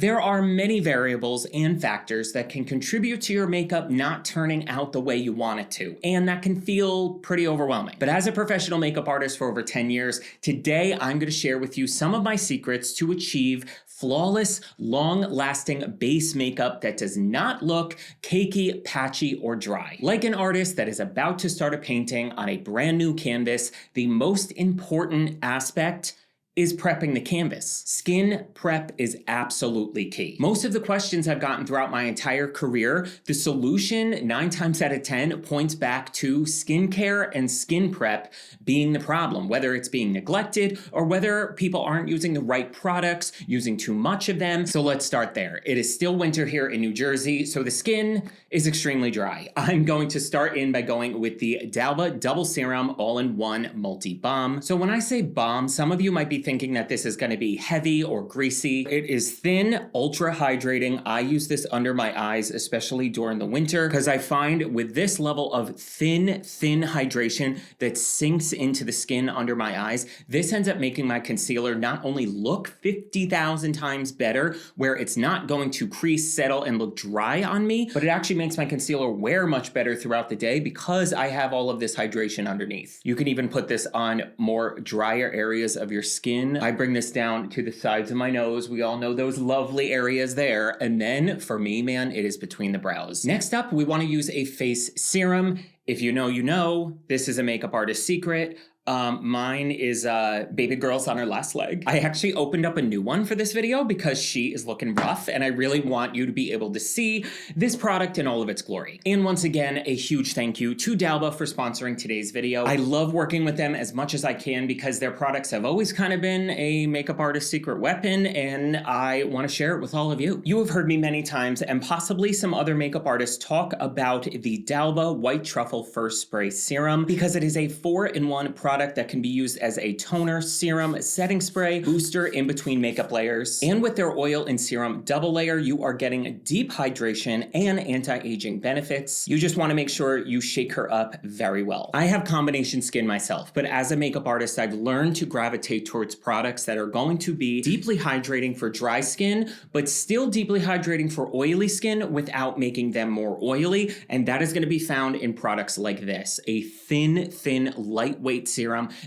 There are many variables and factors that can contribute to your makeup not turning out the way you want it to, and that can feel pretty overwhelming. But as a professional makeup artist for over 10 years, today I'm going to share with you some of my secrets to achieve flawless, long-lasting base makeup that does not look cakey, patchy, or dry. Like an artist that is about to start a painting on a brand new canvas, the most important aspect is prepping the canvas. Skin prep is absolutely key. Most of the questions I've gotten throughout my entire career, the solution 9 times out of 10 points back to skincare and skin prep being the problem, whether it's being neglected or whether people aren't using the right products, using too much of them. So let's start there. It is still winter here in New Jersey, so the skin is extremely dry. I'm going to start in by going with the D'Alba Double Serum All-in-One Multi-Balm. So when I say balm, some of you might be thinking that this is going to be heavy or greasy. It is thin, ultra hydrating. I use this under my eyes, especially during the winter, because I find with this level of thin hydration that sinks into the skin under my eyes, this ends up making my concealer not only look 50,000 times better, where it's not going to crease, settle, and look dry on me, but it actually makes my concealer wear much better throughout the day because I have all of this hydration underneath. You can even put this on more drier areas of your skin. I bring this down to the sides of my nose. We all know those lovely areas there. And then for me, man, it is between the brows. Next up, we want to use a face serum. If you know, you know. This is a makeup artist secret. Mine is Baby Girl's on her last leg. I actually opened up a new one for this video because she is looking rough and I really want you to be able to see this product in all of its glory. And once again, a huge thank you to D'Alba for sponsoring today's video. I love working with them as much as I can because their products have always kind of been a makeup artist secret weapon and I want to share it with all of you. You have heard me many times and possibly some other makeup artists talk about the D'Alba White Truffle First Spray Serum because it is a 4-in-1 product that can be used as a toner, serum, setting spray, booster in between makeup layers. And with their oil and serum double layer, you are getting deep hydration and anti-aging benefits. You just want to make sure you shake her up very well. I have combination skin myself, but as a makeup artist, I've learned to gravitate towards products that are going to be deeply hydrating for dry skin, but still deeply hydrating for oily skin without making them more oily. And that is going to be found in products like this, a thin, lightweight serum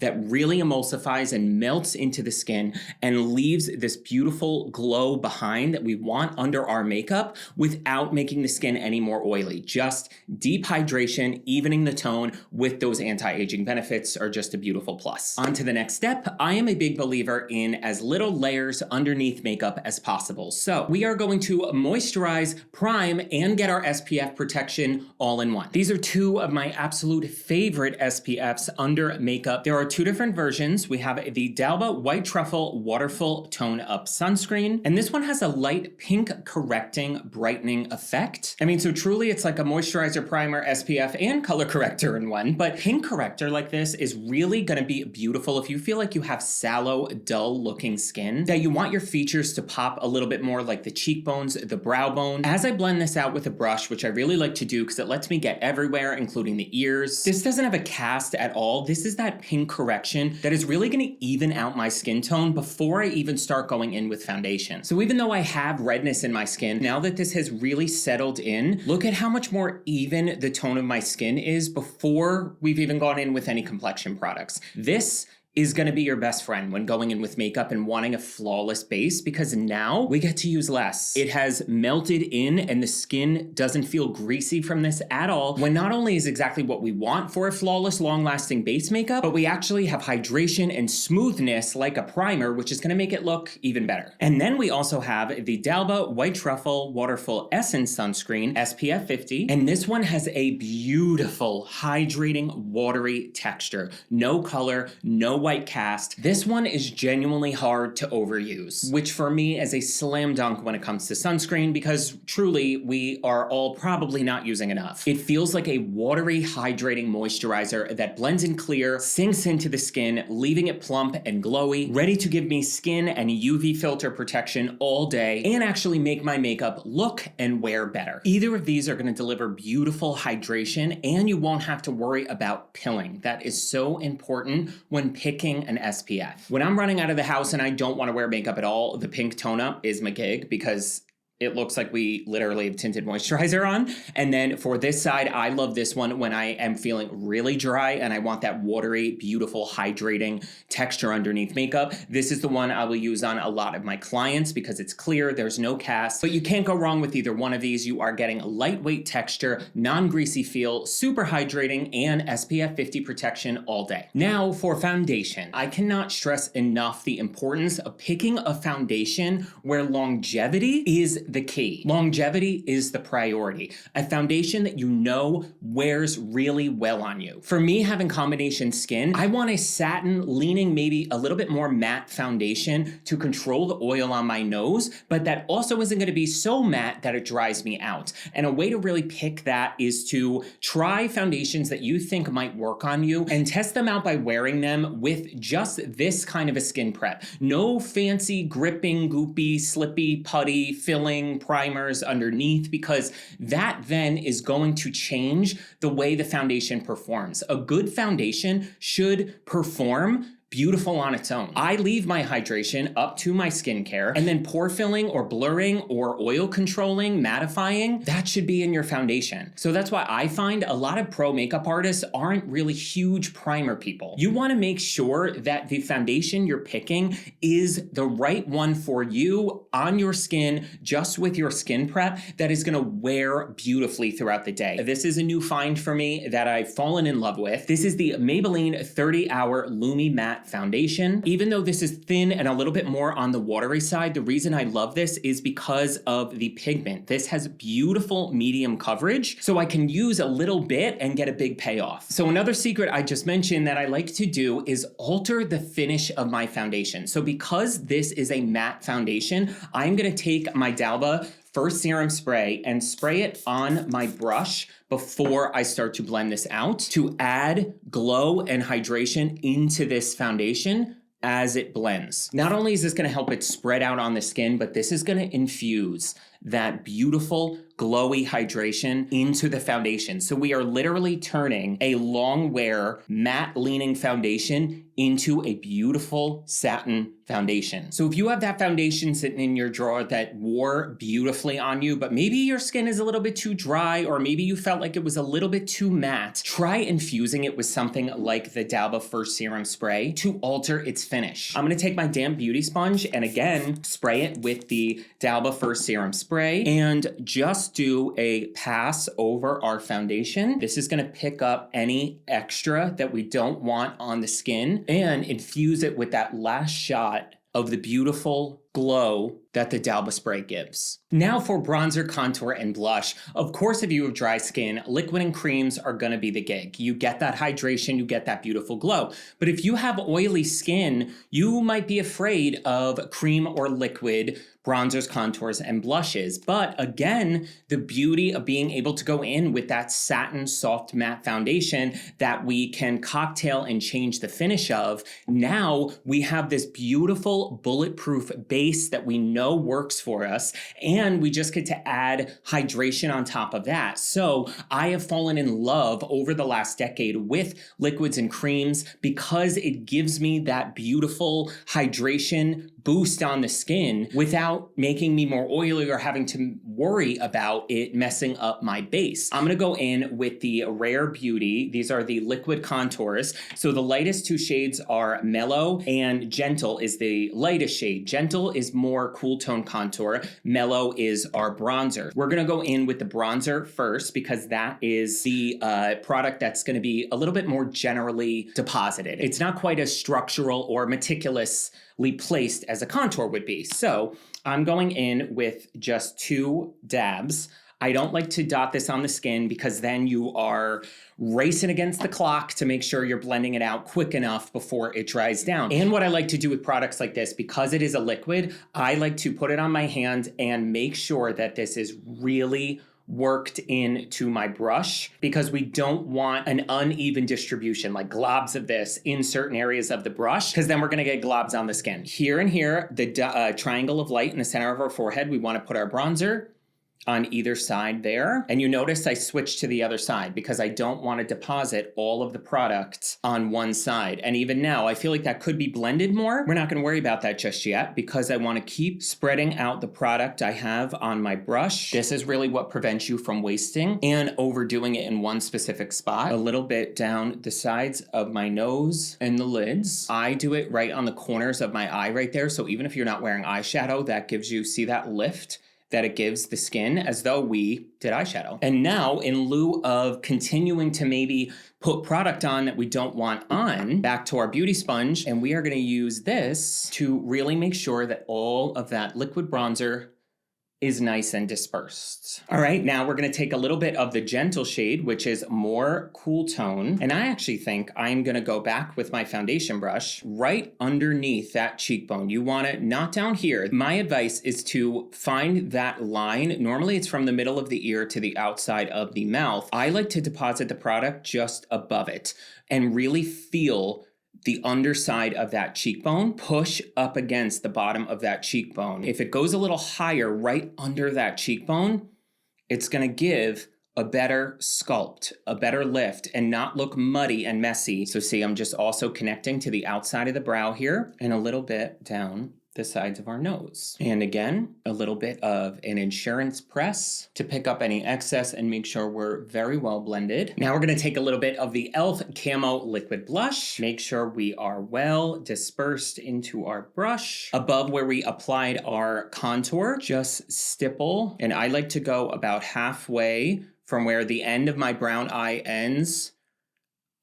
that really emulsifies and melts into the skin and leaves this beautiful glow behind that we want under our makeup without making the skin any more oily. Just deep hydration, evening the tone with those anti-aging benefits are just a beautiful plus. On to the next step. I am a big believer in as little layers underneath makeup as possible. So we are going to moisturize, prime, and get our SPF protection all in one. These are 2 of my absolute favorite SPFs under makeup. There are 2 different versions. We have the D'Alba White Truffle Waterful Tone Up Sunscreen, and this one has a light pink correcting brightening effect. I mean, so truly it's like a moisturizer, primer, SPF, and color corrector in one, but pink corrector like this is really gonna be beautiful if you feel like you have sallow, dull looking skin, that you want your features to pop a little bit more, like the cheekbones, the brow bone. As I blend this out with a brush, which I really like to do because it lets me get everywhere, including the ears. This doesn't have a cast at all. This is that pink correction that is really going to even out my skin tone before I even start going in with foundation. So even though I have redness in my skin, now that this has really settled in, look at how much more even the tone of my skin is before we've even gone in with any complexion products. This is going to be your best friend when going in with makeup and wanting a flawless base because now we get to use less. It has melted in and the skin doesn't feel greasy from this at all, when not only is exactly what we want for a flawless, long-lasting base makeup, but we actually have hydration and smoothness like a primer, which is going to make it look even better. And then we also have the D'Alba White Truffle Waterful Essence Sunscreen, SPF 50, and this one has a beautiful, hydrating, watery texture. No color, no white cast. This one is genuinely hard to overuse, which for me is a slam dunk when it comes to sunscreen because truly we are all probably not using enough. It feels like a watery, hydrating moisturizer that blends in clear, sinks into the skin, leaving it plump and glowy, ready to give me skin and UV filter protection all day and actually make my makeup look and wear better. Either of these are going to deliver beautiful hydration and you won't have to worry about pilling. That is so important when picking an SPF. When I'm running out of the house and I don't want to wear makeup at all, the pink tone up is my gig because it looks like we literally have tinted moisturizer on. And then for this side, I love this one when I am feeling really dry and I want that watery, beautiful, hydrating texture underneath makeup. This is the one I will use on a lot of my clients because it's clear, there's no cast, but you can't go wrong with either one of these. You are getting a lightweight texture, non-greasy feel, super hydrating, and SPF 50 protection all day. Now for foundation. I cannot stress enough the importance of picking a foundation where longevity is the key. Longevity is the priority. A foundation that you know wears really well on you. For me, having combination skin, I want a satin leaning maybe a little bit more matte foundation to control the oil on my nose, but that also isn't going to be so matte that it dries me out. And a way to really pick that is to try foundations that you think might work on you and test them out by wearing them with just this kind of a skin prep. No fancy gripping, goopy, slippy, putty, filling primers underneath, because that then is going to change the way the foundation performs. A good foundation should perform beautiful on its own. I leave my hydration up to my skincare, and then pore filling or blurring or oil controlling, mattifying, that should be in your foundation. So that's why I find a lot of pro makeup artists aren't really huge primer people. You want to make sure that the foundation you're picking is the right one for you on your skin, just with your skin prep, that is going to wear beautifully throughout the day. This is a new find for me that I've fallen in love with. This is the Maybelline 30-Hour Lumi Matte Foundation. Even though this is thin and a little bit more on the watery side, the reason I love this is because of the pigment. This has beautiful medium coverage, so I can use a little bit and get a big payoff. So another secret I just mentioned that I like to do is alter the finish of my foundation. So because this is a matte foundation, I'm gonna take my D'Alba First Serum Spray and spray it on my brush before I start to blend this out to add glow and hydration into this foundation as it blends. Not only is this gonna help it spread out on the skin, but this is gonna infuse that beautiful glowy hydration into the foundation. So we are literally turning a Longwear matte leaning foundation into a beautiful satin foundation. So if you have that foundation sitting in your drawer that wore beautifully on you, but maybe your skin is a little bit too dry, or maybe you felt like it was a little bit too matte, try infusing it with something like the D'Alba First Serum Spray to alter its finish. I'm gonna take my damp beauty sponge and again, spray it with the D'Alba First Serum Spray and just do a pass over our foundation. This is gonna pick up any extra that we don't want on the skin and infuse it with that last shot of the beautiful glow that the D'Alba spray gives. Now for bronzer, contour, and blush. Of course, if you have dry skin, liquid and creams are gonna be the gig. You get that hydration, you get that beautiful glow. But if you have oily skin, you might be afraid of cream or liquid bronzers, contours, and blushes. But again, the beauty of being able to go in with that satin soft matte foundation that we can cocktail and change the finish of, now we have this beautiful bulletproof base that we know works for us, and we just get to add hydration on top of that. So I have fallen in love over the last decade with liquids and creams because it gives me that beautiful hydration boost on the skin without making me more oily or having to worry about it messing up my base. I'm gonna go in with the Rare Beauty. These are the liquid contours. So the lightest two shades are Mellow, and Gentle is the lightest shade. Gentle is more cool tone contour. Mellow is our bronzer. We're gonna go in with the bronzer first because that is the product that's gonna be a little bit more generally deposited. It's not quite as structural or meticulously placed as a contour would be. So I'm going in with just 2 dabs. I don't like to dot this on the skin because then you are racing against the clock to make sure you're blending it out quick enough before it dries down. And what I like to do with products like this, because it is a liquid, I like to put it on my hand and make sure that this is really worked into my brush, because we don't want an uneven distribution, like globs of this in certain areas of the brush, because then we're gonna get globs on the skin. Here and here, the triangle of light in the center of our forehead, we wanna put our bronzer. on either side there. And you notice I switched to the other side because I don't want to deposit all of the product on one side. And even now, I feel like that could be blended more. We're not going to worry about that just yet because I want to keep spreading out the product I have on my brush. This is really what prevents you from wasting and overdoing it in one specific spot. A little bit down the sides of my nose and the lids. I do it right on the corners of my eye right there. So even if you're not wearing eyeshadow, that gives you, see that lift that it gives the skin as though we did eyeshadow. And now, in lieu of continuing to maybe put product on that we don't want on, back to our beauty sponge, and we are gonna use this to really make sure that all of that liquid bronzer is nice and dispersed. All right, now we're gonna take a little bit of the gentle shade, which is more cool tone. And I actually think I'm gonna go back with my foundation brush right underneath that cheekbone. You want it not down here. My advice is to find that line. Normally it's from the middle of the ear to the outside of the mouth. I like to deposit the product just above it and really feel the underside of that cheekbone push up against the bottom of that cheekbone. If it goes a little higher right under that cheekbone, it's gonna give a better sculpt, a better lift, and not look muddy and messy. So see, I'm just also connecting to the outside of the brow here and a little bit down the sides of our nose. And again, a little bit of an insurance press to pick up any excess and make sure we're very well blended. Now we're gonna take a little bit of the e.l.f. Camo Liquid Blush. Make sure we are well dispersed into our brush. Above where we applied our contour, just stipple. And I like to go about halfway from where the end of my brown eye ends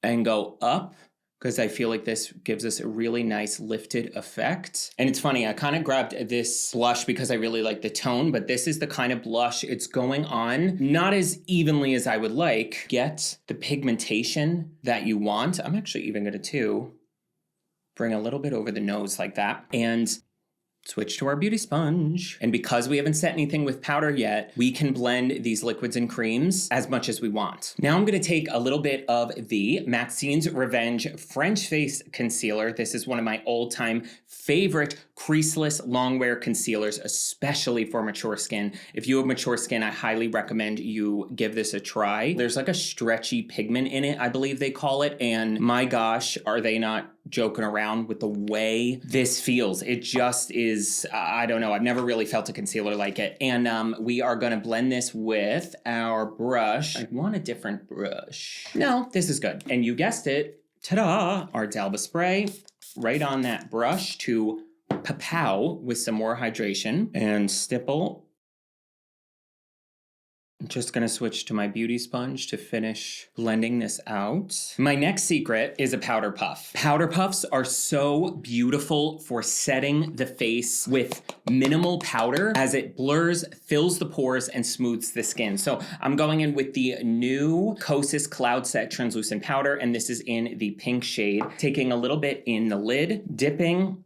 and go up, because I feel like this gives us a really nice lifted effect. And it's funny, I kind of grabbed this blush because I really like the tone, but this is the kind of blush it's going on not as evenly as I would like. Get the pigmentation that you want. I'm actually even gonna too bring a little bit over the nose like that and switch to our beauty sponge. And because we haven't set anything with powder yet, we can blend these liquids and creams as much as we want. Now I'm gonna take a little bit of the Maxine's Revenge French Face Concealer. This is one of my all-time favorite creaseless Longwear concealers, especially for mature skin. If you have mature skin, I highly recommend you give this a try. There's like a stretchy pigment in it, I believe they call it, and my gosh, are they not joking around with the way this feels. It just is, I don't know, I've never really felt a concealer like it. And we are gonna blend this with our brush. I want a different brush. No, this is good. And you guessed it, ta-da, our D'Alba spray right on that brush to pow with some more hydration and stipple. I'm just gonna switch to my beauty sponge to finish blending this out. My next secret is a powder puff. Powder puffs are so beautiful for setting the face with minimal powder as it blurs, fills the pores, and smooths the skin. So I'm going in with the new Kosas Cloud Set Translucent Powder, and this is in the pink shade. Taking a little bit in the lid, dipping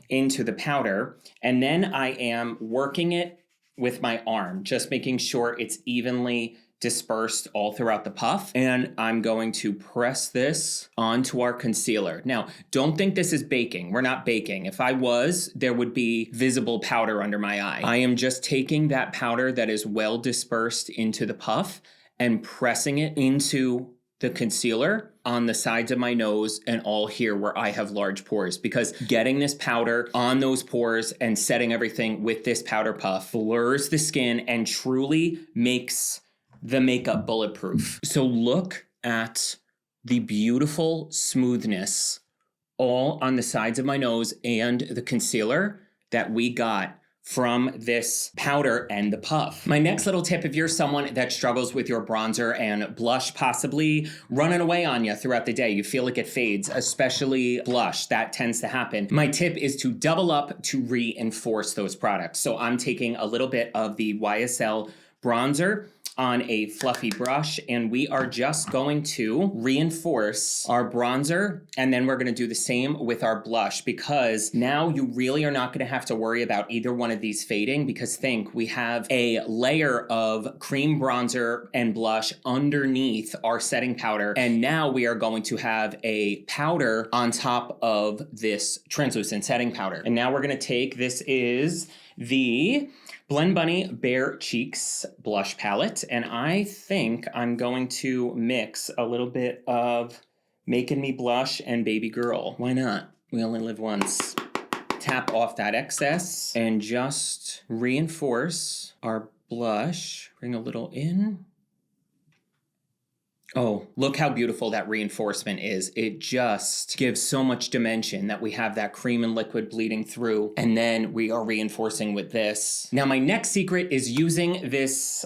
into the powder, and then I am working it with my arm, just making sure it's evenly dispersed all throughout the puff. And I'm going to press this onto our concealer. Now, don't think this is baking. We're not baking. If I was, there would be visible powder under my eye. I am just taking that powder that is well dispersed into the puff and pressing it into the concealer on the sides of my nose and all here where I have large pores, because getting this powder on those pores and setting everything with this powder puff blurs the skin and truly makes the makeup bulletproof. So look at the beautiful smoothness all on the sides of my nose and the concealer that we got from this powder and the puff. My next little tip, if you're someone that struggles with your bronzer and blush possibly running away on you throughout the day, you feel like it fades, especially blush, that tends to happen. My tip is to double up to reinforce those products. So I'm taking a little bit of the YSL bronzer on a fluffy brush, and we are just going to reinforce our bronzer, and then we're gonna do the same with our blush, because now you really are not gonna have to worry about either one of these fading, because think, we have a layer of cream bronzer and blush underneath our setting powder, and now we are going to have a powder on top of this translucent setting powder. And now we're gonna take, this is the Blend Bunny Bare Cheeks blush palette, and I think I'm going to mix a little bit of Making Me Blush and Baby Girl. Why not? We only live once. Tap off that excess and just reinforce our blush. Bring a little in. Oh, look how beautiful that reinforcement is. It just gives so much dimension that we have that cream and liquid bleeding through, and then we are reinforcing with this. Now, my next secret is using this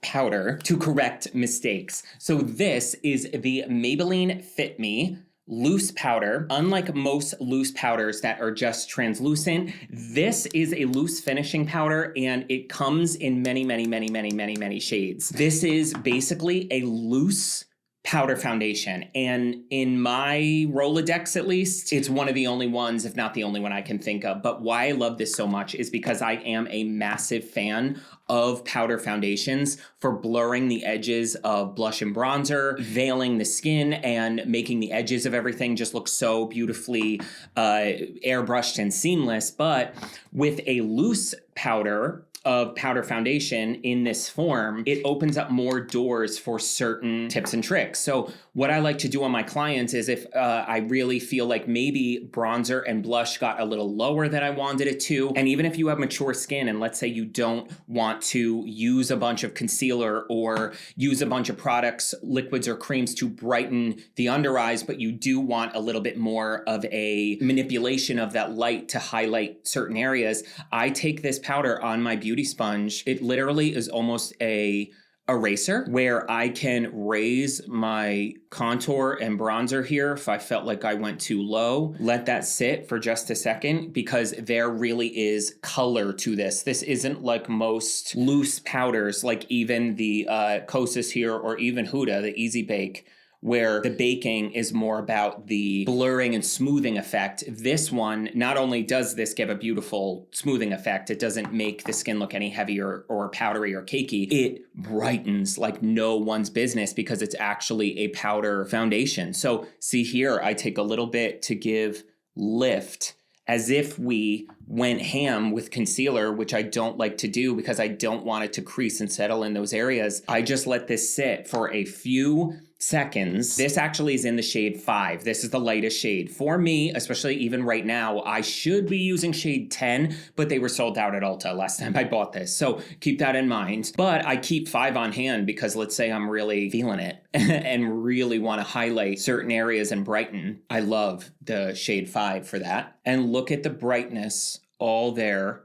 powder to correct mistakes. So this is the Maybelline Fit Me loose powder. Unlike most loose powders that are just translucent, this is a loose finishing powder, and it comes in many shades. This is basically a loose powder foundation, and in my Rolodex at least, it's one of the only ones, if not the only one I can think of. But why I love this so much is because I am a massive fan of powder foundations for blurring the edges of blush and bronzer, veiling the skin, and making the edges of everything just look so beautifully airbrushed and seamless. But with a loose powder of powder foundation in this form, it opens up more doors for certain tips and tricks. So what I like to do on my clients is if I really feel like maybe bronzer and blush got a little lower than I wanted it to, and even if you have mature skin and let's say you don't want to use a bunch of concealer or use a bunch of products, liquids or creams to brighten the under eyes, but you do want a little bit more of a manipulation of that light to highlight certain areas, I take this powder on my beauty sponge. It literally is almost a eraser where I can raise my contour and bronzer here if I felt like I went too low. Let that sit for just a second because there really is color to this. This isn't like most loose powders, like even the Kosas here or even Huda, the Easy Bake, where the baking is more about the blurring and smoothing effect. This one, not only does this give a beautiful smoothing effect, it doesn't make the skin look any heavier or powdery or cakey. It brightens like no one's business because it's actually a powder foundation. So see here, I take a little bit to give lift as if we went ham with concealer, which I don't like to do because I don't want it to crease and settle in those areas. I just let this sit for a few seconds. This actually is in the shade 5. This is the lightest shade. For me, especially even right now, I should be using shade 10, but they were sold out at Ulta last time I bought this. So keep that in mind. But I keep 5 on hand because let's say I'm really feeling it and really want to highlight certain areas and brighten. I love the shade 5 for that. And look at the brightness all there.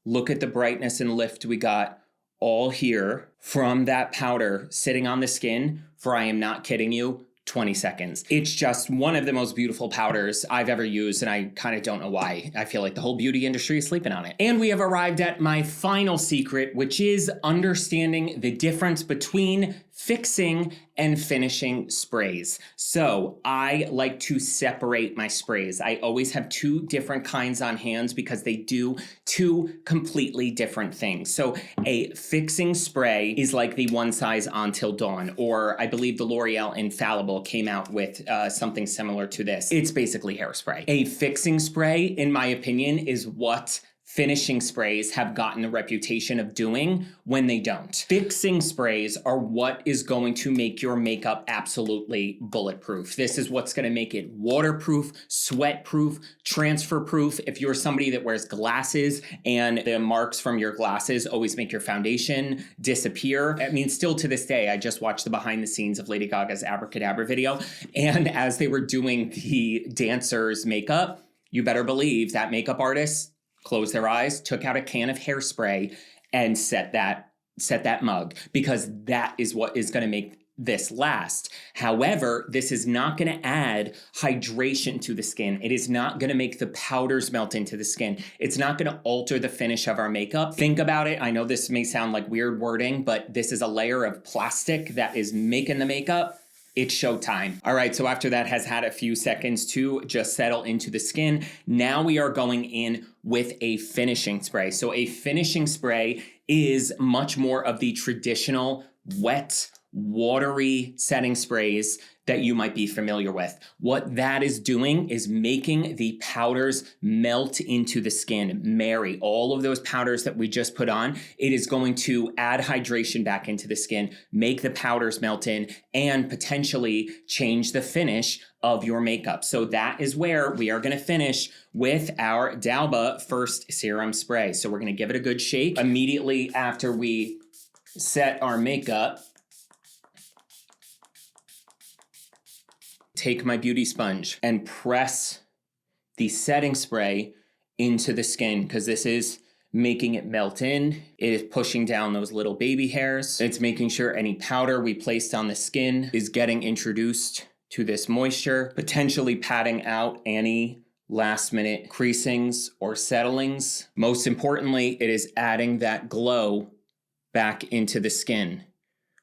Look at the brightness and lift we got all here from that powder sitting on the skin for, I am not kidding you, 20 seconds. It's just one of the most beautiful powders I've ever used, and I kind of don't know why. I feel like the whole beauty industry is sleeping on it. And we have arrived at my final secret, which is understanding the difference between fixing and finishing sprays. So I like to separate my sprays. I always have 2 different kinds on hands because they do 2 completely different things. So a fixing spray is like the One Size Until Dawn, or I believe the L'Oreal Infallible came out with something similar to this. It's basically hairspray. A fixing spray, in my opinion, is what finishing sprays have gotten a reputation of doing when they don't. Fixing sprays are what is going to make your makeup absolutely bulletproof. This is what's going to make it waterproof, sweat-proof, transfer-proof. If you're somebody that wears glasses and the marks from your glasses always make your foundation disappear. I mean, still to this day, I just watched the behind the scenes of Lady Gaga's Abracadabra video, and as they were doing the dancer's makeup, you better believe that makeup artist closed their eyes, took out a can of hairspray, and set that mug, because that is what is going to make this last. However, this is not going to add hydration to the skin. It is not going to make the powders melt into the skin. It's not going to alter the finish of our makeup. Think about it. I know this may sound like weird wording, but this is a layer of plastic that is making the makeup. It's showtime. All right, so after that has had a few seconds to just settle into the skin, now we are going in with a finishing spray. So a finishing spray is much more of the traditional wet, watery setting sprays that you might be familiar with. What that is doing is making the powders melt into the skin, marry all of those powders that we just put on. It is going to add hydration back into the skin, make the powders melt in, and potentially change the finish of your makeup. So that is where we are going to finish with our D'Alba First Serum Spray. So we're going to give it a good shake immediately after we set our makeup. Take my beauty sponge and press the setting spray into the skin, because this is making it melt in. It is pushing down those little baby hairs. It's making sure any powder we placed on the skin is getting introduced to this moisture, potentially patting out any last minute creasings or settlings. Most importantly, it is adding that glow back into the skin.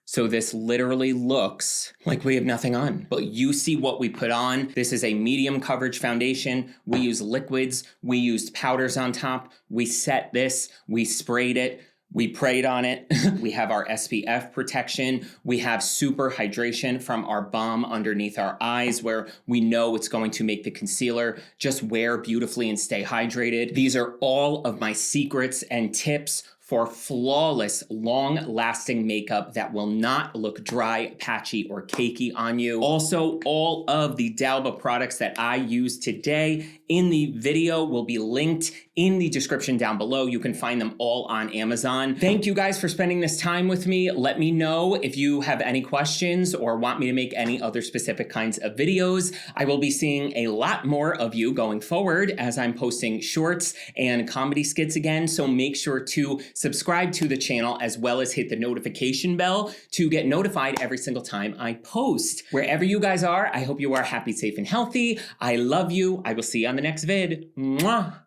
So this literally looks like we have nothing on, but you see what we put on. This is a medium coverage foundation. We use liquids. We used powders on top. We set this, we sprayed it, we prayed on it. We have our SPF protection. We have super hydration from our balm underneath our eyes, where we know it's going to make the concealer just wear beautifully and stay hydrated. These are all of my secrets and tips for flawless, long-lasting makeup that will not look dry, patchy, or cakey on you. Also, all of the D'Alba products that I use today in the video will be linked in the description down below. You can find them all on Amazon. Thank you guys for spending this time with me. Let me know if you have any questions or want me to make any other specific kinds of videos. I will be seeing a lot more of you going forward as I'm posting shorts and comedy skits again, so make sure to subscribe to the channel as well as hit the notification bell to get notified every single time I post. Wherever you guys are, I hope you are happy, safe, and healthy. I love you. I will see you on the next vid. Mwah!